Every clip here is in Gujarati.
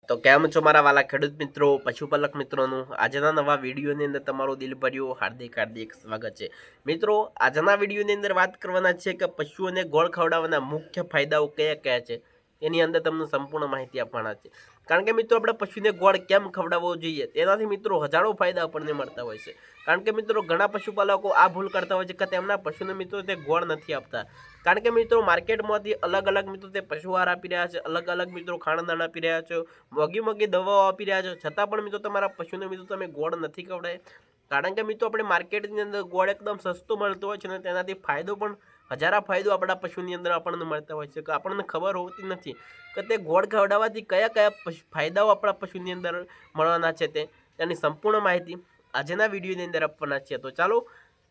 તો કેમ છો મારા વાલા ખેડૂત મિત્રો, પશુપાલક મિત્રોનું આજના નવા વિડીયોની અંદર તમારું દિલભર્યું હાર્દિક સ્વાગત છે। મિત્રો, આજના વિડીયોની અંદર વાત કરવાના છે કે પશુઓને ગોળ ખવડાવવાના મુખ્ય ફાયદાઓ કયા કયા છે, તેની અંદર તમને સંપૂર્ણ માહિતી આપવાના છે। કારણ કે મિત્રો, આપણે પશુને ગોળ કેમ ખવડાવવો જોઈએ તેનાથી મિત્રો હજારો ફાયદા આપણને મળતા હોય છે। કારણ કે મિત્રો, ઘણા પશુપાલકો આ ભૂલ કરતા હોય છે કે તેમના પશુને મિત્રો તે ગોળ નથી આપતા। કારણ કે મિત્રો, માર્કેટમાંથી અલગ અલગ મિત્રો તે પશુ આહાર આપી રહ્યા છે, અલગ અલગ મિત્રો ખાણદાણ આપી રહ્યા છે, મોંઘી દવાઓ આપી રહ્યા છો, છતાં પણ મિત્રો તમારા પશુને મિત્રો તમે ગોળ નથી ખવડાય। કારણ કે મિત્રો, આપણે માર્કેટની અંદર ગોળ એકદમ સસ્તો મળતો હોય છે અને તેનાથી ફાયદો પણ હજારા ફાયદો આપણા પશુની અંદર આપણને મળતા હોય છે કે આપણને ખબર હોતી નથી કે તે ગોળ ખવડાવવાથી કયા કયા ફાયદાઓ આપણા પશુની અંદર મળવાના છે તેની સંપૂર્ણ માહિતી આજના વિડીયોની અંદર આપવાના છે। તો ચાલો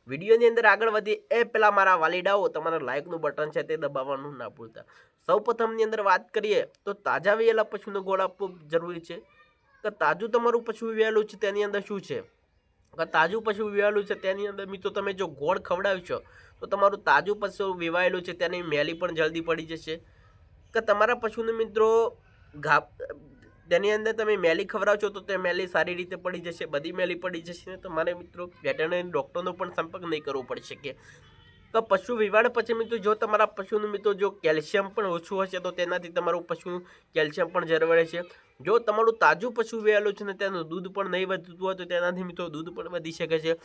વિડીયોની અંદર આગળ વધીએ એ પહેલાં મારા વાલીડાઓ તમારા લાઇકનું બટન છે તે દબાવવાનું ના ભૂલતા। સૌપ્રથમની અંદર વાત કરીએ તો તાજા વેયેલા પશુને ગોળ આપવો જરૂરી છે કે તાજું તમારું પશુ વેયેલું છે તેની અંદર શું છે કે તાજું પશુ વેયેલું છે તેની અંદર મિત્રો તમે જો ગોળ ખવડાવશો તો તમારું તાજું પશુ વેવાયેલું છે તેની મેલી પણ જલ્દી પડી જશે કે તમારા પશુને મિત્રો તેની અંદર તમે મેલી ખવડાવશો તો તે મેલી સારી રીતે પડી જશે, બધી મેલી પડી જશે ને તમારે મિત્રો વેટરનરી ડૉક્ટરનો પણ સંપર્ક નહીં કરવો પડી શકે। તો પશુ વિવાણ પછી મિત્રો જો તમારા પશુનું મિત્રો જો કેલ્શિયમ પણ ઓછું હશે તો તેનાથી તમારું પશુ કેલ્શિયમ પણ જળવાય છે। જો તમારું તાજું પશુ વેયેલું છે ને તેનું દૂધ પણ નહીં વધતું હોય તો તેનાથી મિત્રો દૂધ પણ વધી શકે છે।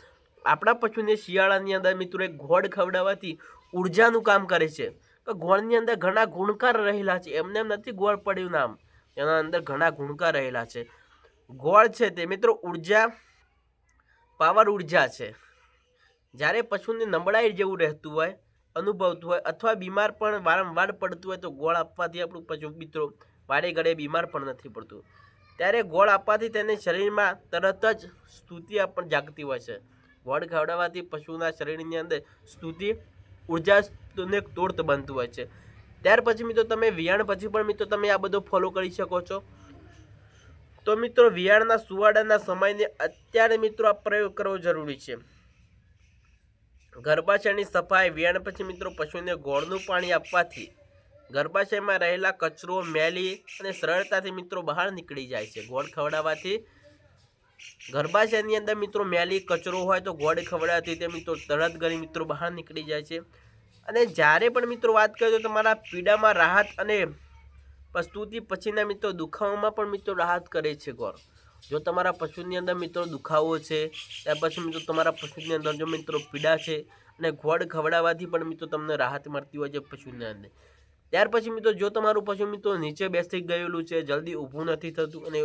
આપણા પશુને શિયાળાની અંદર મિત્રો એક ગોળ ખવડાવવાથી ઉર્જાનું કામ કરે છે તો ગોળની અંદર ઘણા ગુણકાર રહેલા છે, એમને એમ નથી ગોળ પડ્યું નામ, તેના અંદર ઘણા ગુણકાર રહેલા છે। ગોળ છે તે મિત્રો ઉર્જા પાવર ઉર્જા છે। જ્યારે પશુને નબળાઈ જેવું રહેતું હોય, અનુભવતું હોય અથવા બીમાર પણ વારંવાર પડતું હોય તો ગોળ આપવાથી આપણું પશુ મિત્રો વારે ઘડે બીમાર પણ નથી પડતું, ત્યારે ગોળ આપવાથી તેને શરીરમાં તરત જ સ્તુતિ પણ જાગતી હોય છે। ગોળ ખવડાવવાથી પશુના શરીરની અંદર સ્તુતિ ઉર્જાને તોડ બનતું હોય છે। ત્યાર પછી મિત્રો તમે વિયાણ પછી પણ મિત્રો તમે આ બધો ફોલો કરી શકો છો। તો મિત્રો વિયાણના સુવાડાના સમયને અત્યારે મિત્રો આ પ્રયોગ કરવો જરૂરી છે। ગર્ભાશયની સફાઈ વિયાણ પછી મિત્રો પશુને ગોળનું પાણી આપવાથી ગર્ભાશયમાં રહેલા કચરો, મેલી અને સરળતાથી મિત્રો બહાર નીકળી જાય છે। ગોળ ખવડાવવાથી ગર્ભાશયની અંદર મિત્રો મેલી કચરો હોય તો ગોળ ખવડાવવાથી તે મિત્રો તરત ગણી મિત્રો બહાર નીકળી જાય છે। અને જ્યારે પણ મિત્રો વાત કરીએ તો તમારા પીડામાં રાહત અને પ્રસ્તુતિ પછીના મિત્રો દુખાવામાં પણ મિત્રો રાહત કરે છે ગોળ। જો તમારા પશુની અંદર મિત્રો દુખાવો છે, ત્યાર પછી મિત્રો તમારા પશુની અંદર જો મિત્રો પીડા છે અને ગોળ ખવડાવવાથી પણ મિત્રો તમને રાહત મળતી હોય છે પશુની અંદર। ત્યાર પછી મિત્રો જો તમારું પશુ મિત્રો નીચે બેસી ગયેલું છે, જલ્દી ઊભું નથી થતું અને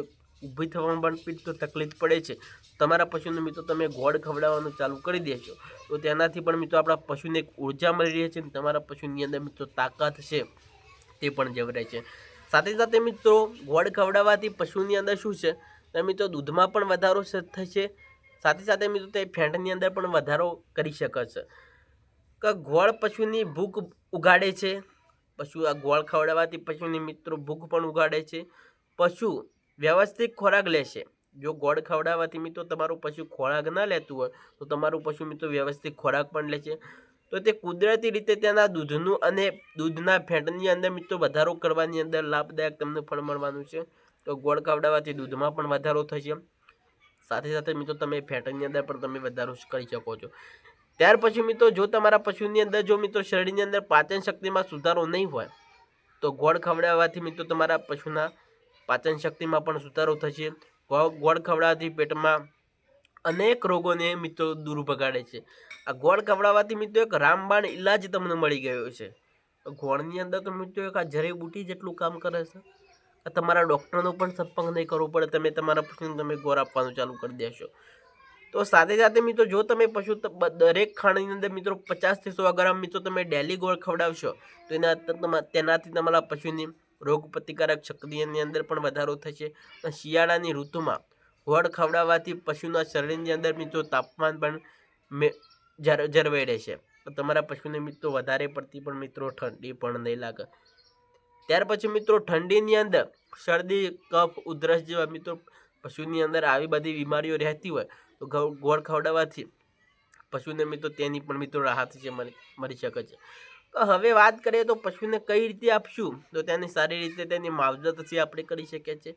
ઊભી થવામાં પણ મિત્રો તકલીફ પડે છે, તમારા પશુને મિત્રો તમે ગોળ ખવડાવવાનું ચાલુ કરી દેશો તો તેનાથી પણ મિત્રો આપણા પશુને એક ઉર્જા મળી રહે છે અને તમારા પશુની અંદર મિત્રો તાકાત છે તે પણ જળવાય છે। સાથે સાથે મિત્રો ગોળ ખવડાવવાથી પશુની અંદર શું છે તો મિત્રો દૂધમાં પણ વધારો થશે, સાથે સાથે મિત્રો તે ફેટની અંદર પણ વધારો કરી શકે છે કે ગોળ પશુની ભૂખ ઉગાડે છે। પશુ આ ગોળ ખવડાવવાથી પશુની મિત્રો ભૂખ પણ ઉગાડે છે। પશુ વ્યવસ્થિત ખોરાક લેશે, જો ગોળ ખવડાવવાથી મિત્રો તમારું પશુ ખોરાક ન લેતું હોય તો તમારું પશુ મિત્રો વ્યવસ્થિત ખોરાક પણ લે છે તો તે કુદરતી રીતે તેના દૂધનું અને દૂધના ફેટની અંદર મિત્રો વધારો કરવાની અંદર લાભદાયક તમને ફળ મળવાનું છે। તો ગોળ ખવડાવવાથી દૂધમાં પણ વધારો થશે, સાથે સાથે મિત્રો તમે ફેટની અંદર પણ તમે વધારો કરી શકો છો। ત્યાર પછી મિત્રો જો તમારા પશુની અંદર જો મિત્રો શરીરની અંદર પાચન શક્તિમાં સુધારો નહીં હોય તો ગોળ ખવડાવવાથી મિત્રો તમારા પશુના પાચન શક્તિમાં પણ સુધારો થશે। ગોળ ખવડાવવાથી પેટમાં અનેક રોગોને મિત્રો દૂર ભગાડે છે। આ ગોળ ખવડાવવાથી મિત્રો એક રામબાણ ઇલાજ તમને મળી ગયો છે। ગોળની અંદર તો મિત્રો એક આ જડીબુટી જેટલું કામ કરે છે, તમારા ડૉક્ટરનો પણ સંપર્ક નહીં કરવો પડે, તમે તમારા પશુને તમે ગોળ આપવાનું ચાલુ કરી દેશો। તો સાથે સાથે મિત્રો જો તમે પશુ દરેક ખાણાની અંદર મિત્રો 50 થી 100 ગ્રામ મિત્રો તમે ડેલી ગોળ ખવડાવશો તો તેનાથી તમારા પશુની રોગ પ્રતિકારક શક્તિની અંદર પણ વધારો થશે। અને શિયાળાની ઋતુમાં ગોળ ખવડાવવાથી પશુના શરીરની અંદર મિત્રો તાપમાન પણ જળવાઈ રહેશે તો તમારા પશુને મિત્રો વધારે પડતી પણ મિત્રો ઠંડી પણ નહીં લાગે। ત્યાર પછી મિત્રો ઠંડીની અંદર શરદી, કફ, ઉધરસ જેવા મિત્રો પશુની અંદર આવી બધી બીમારીઓ રહેતી હોય તો ગોળ ખવડાવવાથી પશુને મિત્રો તેની પણ મિત્રો રાહત છે મળી શકે છે। તો હવે વાત કરીએ તો પશુને કઈ રીતે આપશું તો તેની સારી રીતે તેની માવજત છે આપણે કરી શકીએ છીએ।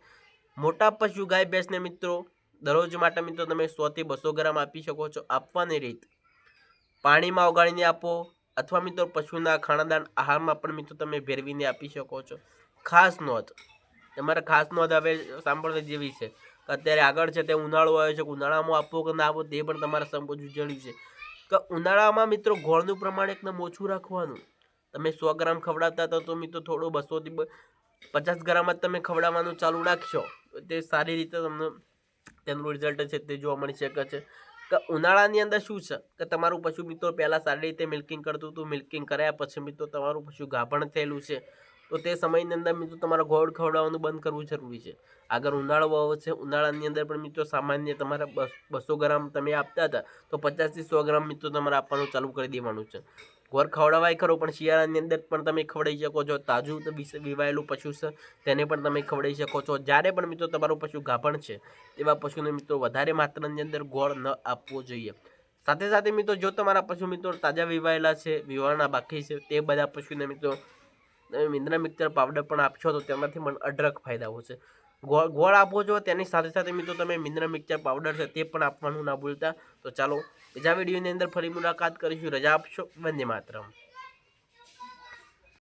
મોટા પશુ ગાય ભેંસને મિત્રો દરરોજ માટે મિત્રો તમે 100 થી 200 ગ્રામ આપી શકો છો. આપવાની રીત: પાણીમાં ઓગાળીને આપો અથવા મિત્રો પશુના ખાણાદાર આહારમાં પણ મિત્રો તમે ભેળવીને આપી શકો છો. ખાસ નોંધ, તમારે ખાસ નોંધ હવે સાંભળવા જેવી છે કે અત્યારે આગળ છે તે ઉનાળો આવ્યો છે, ઉનાળામાં આપવો કે ના આપવો તે પણ તમારે સમજવું જરૂરી છે. કે ઉનાળામાં મિત્રો ગોળનું પ્રમાણ એકદમ ઓછું રાખવાનું. તમે 100 ગ્રામ ખવડાવતા હતા તો મિત્રો થોડું 200 થી 50 ગ્રામ જ તમે ખવડાવવાનું ચાલુ રાખશો, તે સારી રીતે તમને તેનું રિઝલ્ટ છે તે જોવા મળી શકે છે. કે ઉનાળાની અંદર શું છે કે તમારું પશુ મિત્રો પહેલાં સારી રીતે મિલ્કિંગ કરતું હતું, મિલ્કિંગ કર્યા પછી મિત્રો તમારું પશુ ગાભણ થયેલું છે, તો તે સમયની અંદર મિત્રો તમારે ગોળ ખવડાવવાનું બંધ કરવું જરૂરી છે. આગળ ઉનાળો આવે છે, ઉનાળાની અંદર પણ મિત્રો સામાન્ય તમારે 200 ગ્રામ તમે આપતા હતા તો 50 થી 100 ગ્રામ મિત્રો તમારે આપવાનું ચાલુ કરી દેવાનું છે. ગોળ ખવડાવાય ખરો, પણ શિયાળાની અંદર પણ તમે ખવડાવી શકો છો. તાજું વિવાયેલું પશુ છે તેને પણ તમે ખવડાવી શકો છો. જ્યારે પણ મિત્રો તમારું પશુ ગાભણ છે તેવા પશુને મિત્રો વધારે માત્રાની અંદર ગોળ ન આપવો જોઈએ. સાથે સાથે મિત્રો જો તમારા પશુ મિત્રો તાજા વિવાયેલા છે, વિવાહના બાકી છે, તે બધા પશુને મિત્રો તમે મિનરલ મિક્સર પાવડર પણ આપશો તો તેમાંથી પણ અઢળક ફાયદાઓ છે. ગોળ આપો છો તેની સાથે સાથે મિત્રો તમે મિનરલ મિક્સર પાવડર છે તે પણ આપવાનું ના ભૂલતા. તો ચાલો બીજા વિડીયોની અંદર ફરી મુલાકાત કરીશું. રજા આપશો. વંદે માતરમ.